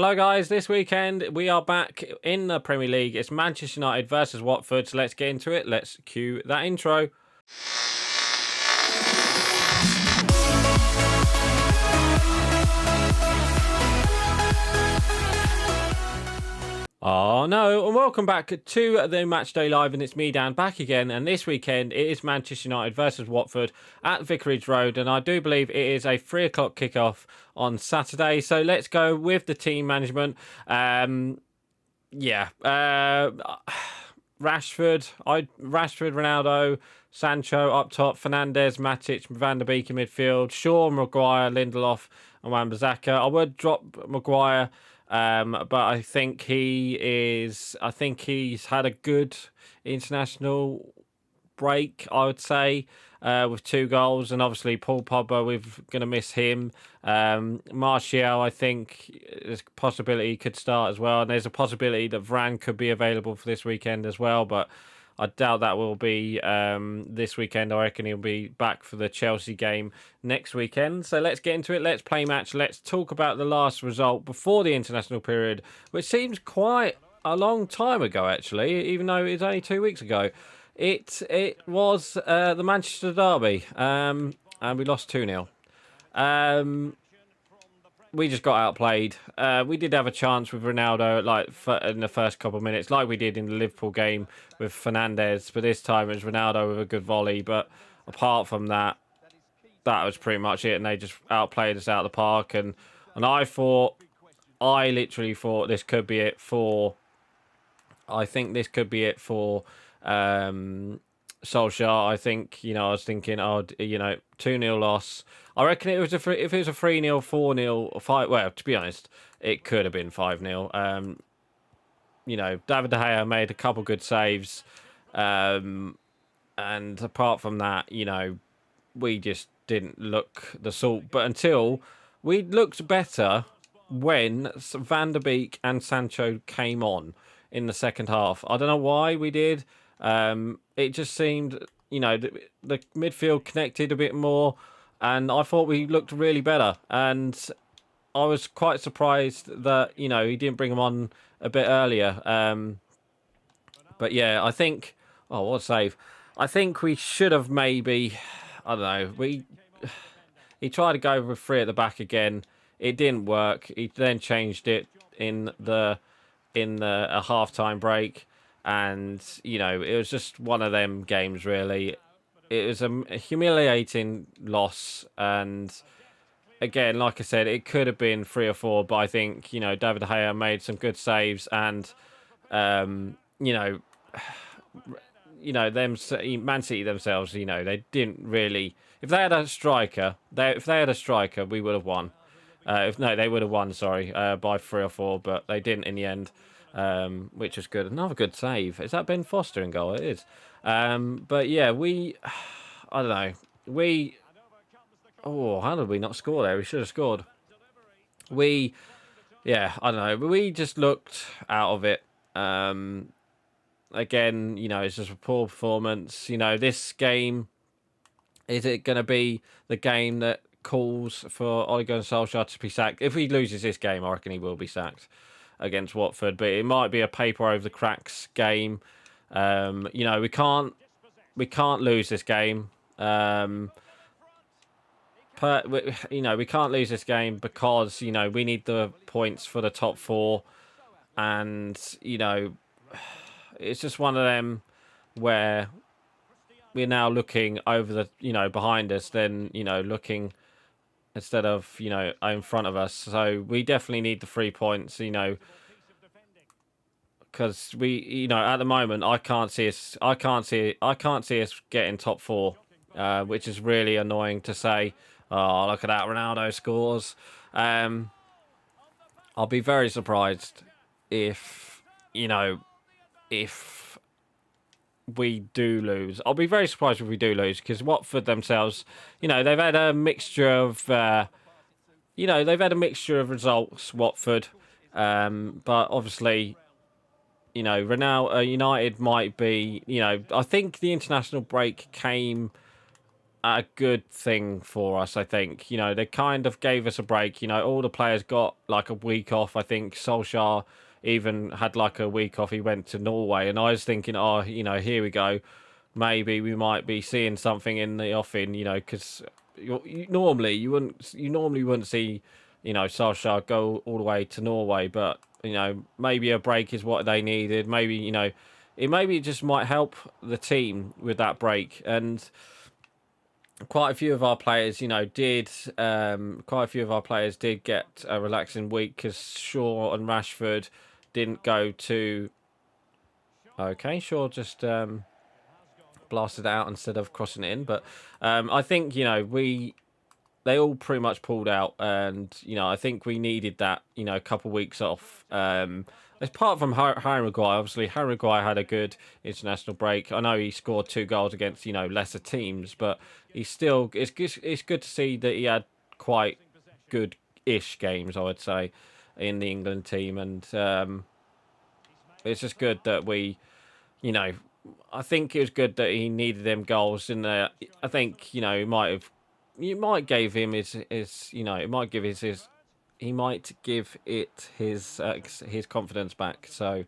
Hello guys, this weekend we are back in the Premier League. It's Manchester United versus Watford, so let's get into it. Let's cue that intro. Oh no, and welcome back to the Matchday Live, and it's me, Dan, back again. And this weekend it is Manchester United versus Watford at Vicarage Road, and I do believe it is a 3 o'clock kickoff on Saturday. So let's go with the team management. Rashford, Ronaldo, Sancho up top, Fernandes, Matic, Van der Beek in midfield, Shaw, Maguire, Lindelof, and Wan-Bissaka. I would drop Maguire. But I think he's had a good international break, I would say, with 2 goals, and obviously Paul Pogba, we're going to miss him. Martial, I think there's a possibility he could start as well, and there's a possibility that Varane could be available for this weekend as well, but I doubt that will be this weekend. I reckon he'll be back for the Chelsea game next weekend. So let's get into it. Let's play match. Let's talk about the last result before the international period, which seems quite a long time ago, actually, even though it's only 2 weeks ago. It was the Manchester derby, and we lost 2-0. We just got outplayed. We did have a chance with Ronaldo in the first couple of minutes, like we did in the Liverpool game with Fernandes, but this time it was Ronaldo with a good volley. But apart from that, that was pretty much it, and they just outplayed us out of the park. And I literally thought this could be it for. I think this could be it for Solskjaer. I think, I was thinking, 2-0 loss. I reckon if it was a 3-0, 4-0, or 5. Well, to be honest, it could have been 5-0. David De Gea made a couple good saves, and apart from that, we just didn't look the sort. But until we looked better when Van der Beek and Sancho came on in the second half. I don't know why we did. It just seemed, the midfield connected a bit more, and I thought we looked really better. And I was quite surprised that, he didn't bring him on a bit earlier. But yeah, I think, what a save. I think we should have maybe, I don't know, he tried to go with 3 at the back again. It didn't work. He then changed it in a half-time break. And, it was just one of them games, really. It was a humiliating loss. And, again, like I said, it could have been 3 or 4. But I think, David De Gea made some good saves. And, Man City themselves, they didn't really... If they had a striker, we would have won. They would have won, by 3 or 4. But they didn't in the end. Which was good. Another good save. Is that Ben Foster in goal? It is. But yeah, I don't know. How did we not score there? We should have scored. I don't know. We just looked out of it. Again, it's just a poor performance. This game, is it going to be the game that calls for Ole Gunnar Solskjaer to be sacked? If he loses this game, I reckon he will be sacked against Watford, but it might be a paper over the cracks game. We can't lose this game. We can't lose this game because we need the points for the top 4, and it's just one of them where we're now looking over the behind us, then looking instead of in front of us. So we definitely need the 3 points, because we at the moment I can't see us getting top 4, which is really annoying to say. Oh, look at that, Ronaldo scores. I'll be very surprised if we do lose. I'll be very surprised if we do lose, because Watford themselves, they've had a mixture of, results, Watford. But obviously, United might be, I think the international break came a good thing for us, I think. You know, they kind of gave us a break. You know, all the players got like a week off. I think Solskjaer even had like a week off. He went to Norway, and I was thinking, oh, you know, here we go. Maybe we might be seeing something in the offing. You know, because you normally wouldn't see, you know, Solskjaer go all the way to Norway, but you know, maybe a break is what they needed. Maybe, you know, it just might help the team with that break. And quite a few of our players, you know, did quite a few of our players did get a relaxing week because Shaw and Rashford didn't go to. Okay, Shaw just blasted out instead of crossing it in, but I think, you know, they all pretty much pulled out, and you know, I think we needed that, you know, a couple of weeks off. Apart from Harry Maguire, obviously Harry Maguire had a good international break. I know he scored 2 goals against, you know, lesser teams, but he's still it's good to see that he had quite good-ish games, I would say, in the England team, and it's just good that we, you know, I think it was good that he needed them goals in there. I think, you know, you might give him his you know, it might give his he might give it his confidence back. So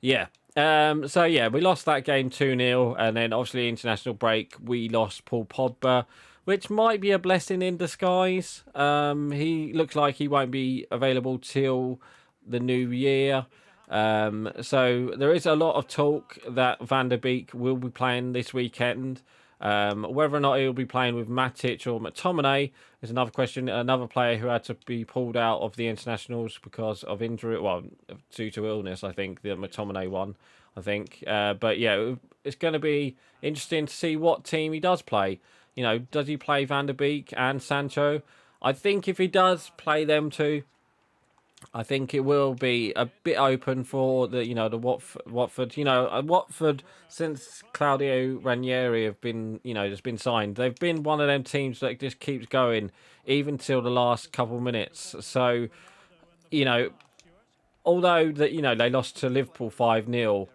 yeah. So yeah, we lost that game 2-0, and then obviously international break we lost Paul Pogba, which might be a blessing in disguise. He looks like he won't be available till the new year. So there is a lot of talk that Van der Beek will be playing this weekend. Whether or not he'll be playing with Matic or McTominay is another question. Another player who had to be pulled out of the internationals because of injury, well, due to illness, I think, the McTominay one, I think. But yeah, it's going to be interesting to see what team he does play. You know, does he play Van der Beek and Sancho? I think if he does play them two, I think it will be a bit open for the, you know, the Watford. You know, Watford, since Claudio Ranieri have been, you know, just been signed, they've been one of them teams that just keeps going even till the last couple of minutes. So, you know, although that, you know, they lost to Liverpool 5-0.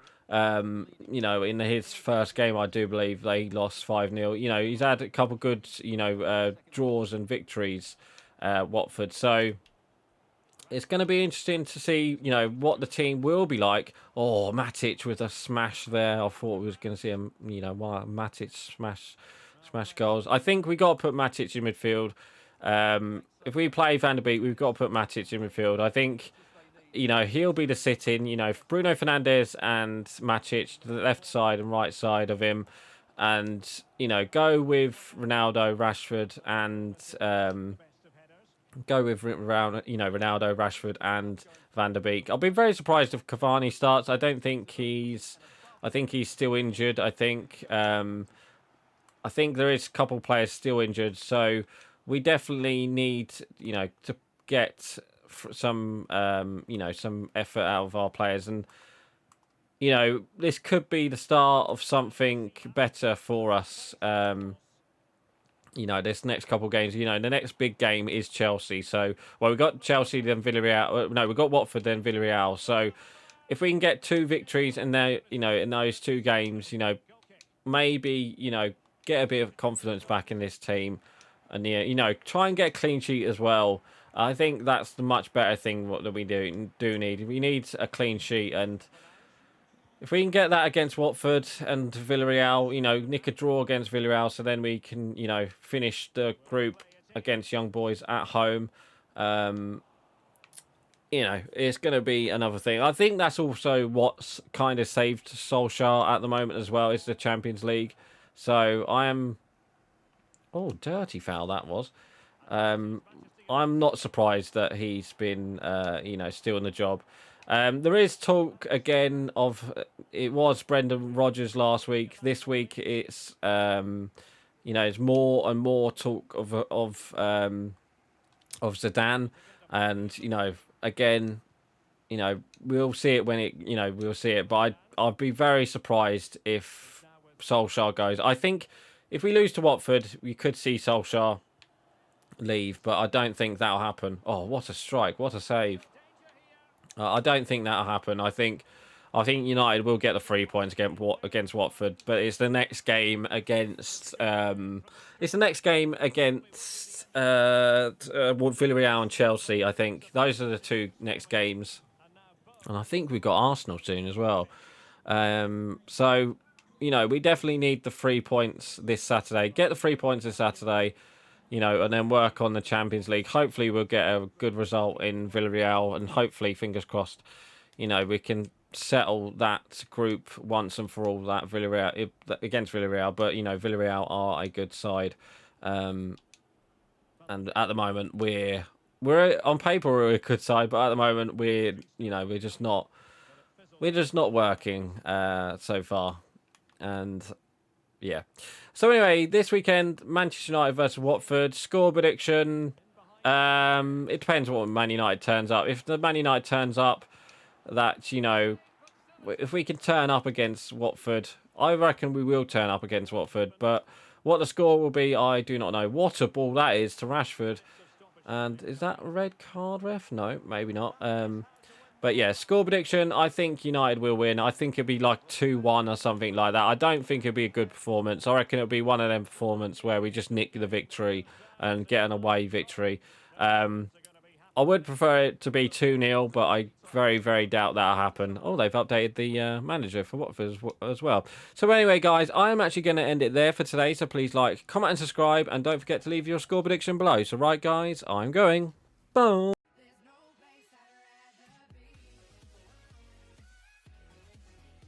You know, in his first game, I do believe they lost 5-0. You know, he's had a couple good, you know, draws and victories, Watford. So it's going to be interesting to see, you know, what the team will be like. Oh, Matic with a smash there. I thought we was going to see him, you know, Matic smash goals. I think we got to put Matic in midfield. If we play Van der Beek, we've got to put Matic in midfield. I think, you know, he'll be the sit-in. You know, Bruno Fernandes and Matic to the left side and right side of him, and you know, go with Ronaldo, Rashford, and go with around, you know, Ronaldo, Rashford, and Van der Beek. I'll be very surprised if Cavani starts. I don't think I think he's still injured. I think there is a couple players still injured, so we definitely need, you know, to get some, you know, some effort out of our players, and you know, this could be the start of something better for us. You know, this next couple of games, you know, the next big game is Chelsea. So, well, we've got Chelsea, then Villarreal. No, we've got Watford, then Villarreal. So, if we can get 2 victories in there, you know, in those 2 games, you know, maybe, you know, get a bit of confidence back in this team, and yeah, you know, try and get a clean sheet as well. I think that's the much better thing that we do need. We need a clean sheet, and if we can get that against Watford and Villarreal, you know, nick a draw against Villarreal, so then we can, you know, finish the group against Young Boys at home. Um, you know, it's going to be another thing. I think that's also what's kind of saved Solskjaer at the moment as well, is the Champions League. So I am... Oh, dirty foul that was. I'm not surprised that he's been, you know, still in the job. There is talk again of, it was Brendan Rodgers last week. This week it's, you know, it's more and more talk of Zidane, and you know, again, you know, we'll see it when it, you know, we'll see it. But I'd be very surprised if Solskjaer goes. I think if we lose to Watford, we could see Solskjaer leave, but I don't think that'll happen. Oh, what a strike! What a save! I don't think that'll happen. I think I think United will get the 3 points against Watford, but it's the next game against Villarreal and Chelsea. I think those are the two next games, and I think we've got Arsenal soon as well. So we definitely need the 3 points this Saturday. Get the 3 points this Saturday. And then work on the Champions League. Hopefully, we'll get a good result in Villarreal, and hopefully, fingers crossed, we can settle that group once and for all. That Villarreal against Villarreal, but Villarreal are a good side, and at the moment we're on paper we're a good side, but at the moment we're just not working so far, and. Yeah. So anyway, this weekend, Manchester United versus Watford. Score prediction. It depends what Man United turns up. If the Man United turns up, that if we can turn up against Watford, I reckon we will turn up against Watford. But what the score will be, I do not know. What a ball that is to Rashford. And is that a red card, ref? No, maybe not. But yeah, score prediction, I think United will win. I think it'll be like 2-1 or something like that. I don't think it'll be a good performance. I reckon it'll be one of them performances where we just nick the victory and get an away victory. I would prefer it to be 2-0, but I very, very doubt that'll happen. Oh, they've updated the manager for Watford as well. So anyway, guys, I am actually going to end it there for today. So please like, comment and subscribe. And don't forget to leave your score prediction below. So right, guys, I'm going. Bye.